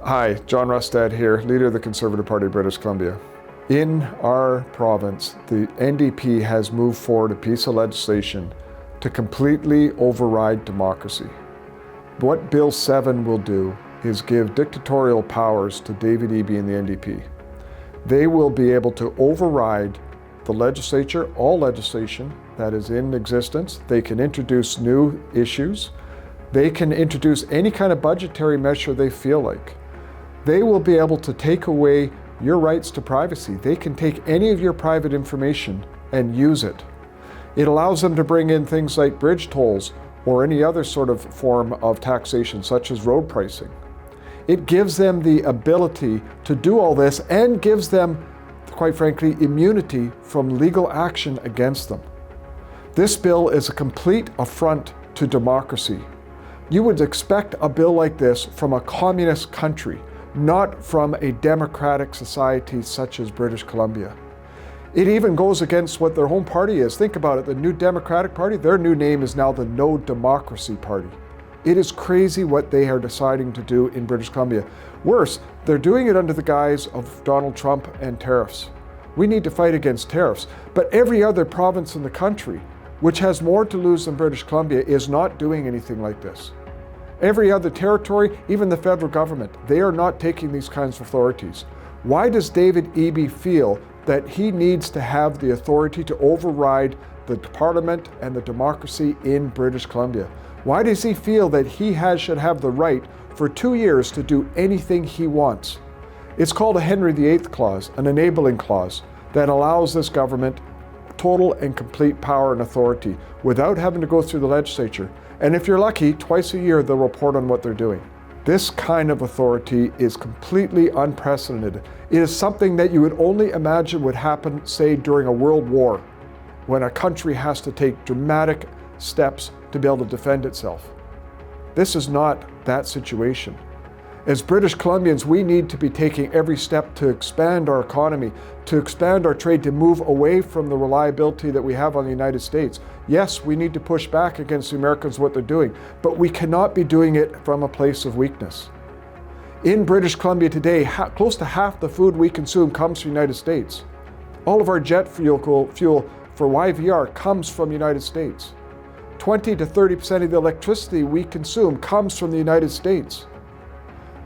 Hi, John Rustad here, leader of the Conservative Party of British Columbia. In our province, the NDP has moved forward a piece of legislation to completely override democracy. What Bill 7 will do is give dictatorial powers to David Eby and the NDP. They will be able to override the legislature, all legislation that is in existence. They can introduce new issues. They can introduce any kind of budgetary measure they feel like. They will be able to take away your rights to privacy. They can take any of your private information and use it. It allows them to bring in things like bridge tolls or any other sort of form of taxation, such as road pricing. It gives them the ability to do all this and gives them, quite frankly, immunity from legal action against them. This bill is a complete affront to democracy. You would expect a bill like this from a communist country, not from a democratic society such as British Columbia. It even goes against what their home party is. Think about it, the New Democratic Party, their new name is now the No Democracy Party. It is crazy what they are deciding to do in British Columbia. Worse, they're doing it under the guise of Donald Trump and tariffs. We need to fight against tariffs, but every other province in the country, which has more to lose than British Columbia, is not doing anything like this. Every other territory, even the federal government, they are not taking these kinds of authorities. Why does David Eby feel that he needs to have the authority to override the parliament and the democracy in British Columbia? Why does he feel that he should have the right for 2 years to do anything he wants? It's called a Henry VIII clause, an enabling clause, that allows this government total and complete power and authority without having to go through the legislature. And if you're lucky, twice a year they'll report on what they're doing. This kind of authority is completely unprecedented. It is something that you would only imagine would happen, say, during a world war, when a country has to take dramatic steps to be able to defend itself. This is not that situation. As British Columbians, we need to be taking every step to expand our economy, to expand our trade, to move away from the reliability that we have on the United States. Yes, we need to push back against the Americans, what they're doing, but we cannot be doing it from a place of weakness. In British Columbia today, close to half the food we consume comes from the United States. All of our jet fuel for YVR comes from the United States. 20 to 30% of the electricity we consume comes from the United States.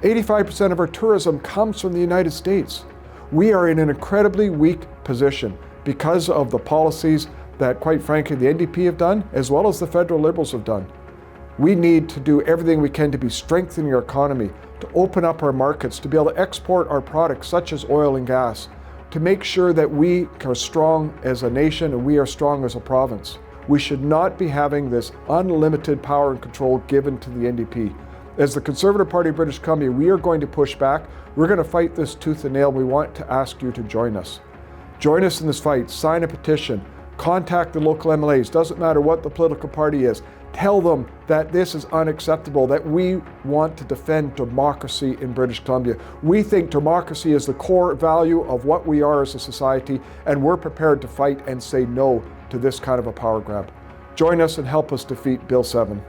85% of our tourism comes from the United States. We are in an incredibly weak position because of the policies that, quite frankly, the NDP have done, as well as the federal Liberals have done. We need to do everything we can to be strengthening our economy, to open up our markets, to be able to export our products such as oil and gas, to make sure that we are strong as a nation and we are strong as a province. We should not be having this unlimited power and control given to the NDP. As the Conservative Party of British Columbia, we are going to push back. We're going to fight this tooth and nail. We want to ask you to join us. Join us in this fight. Sign a petition. Contact the local MLAs. Doesn't matter what the political party is. Tell them that this is unacceptable, that we want to defend democracy in British Columbia. We think democracy is the core value of what we are as a society, and we're prepared to fight and say no to this kind of a power grab. Join us and help us defeat Bill 7.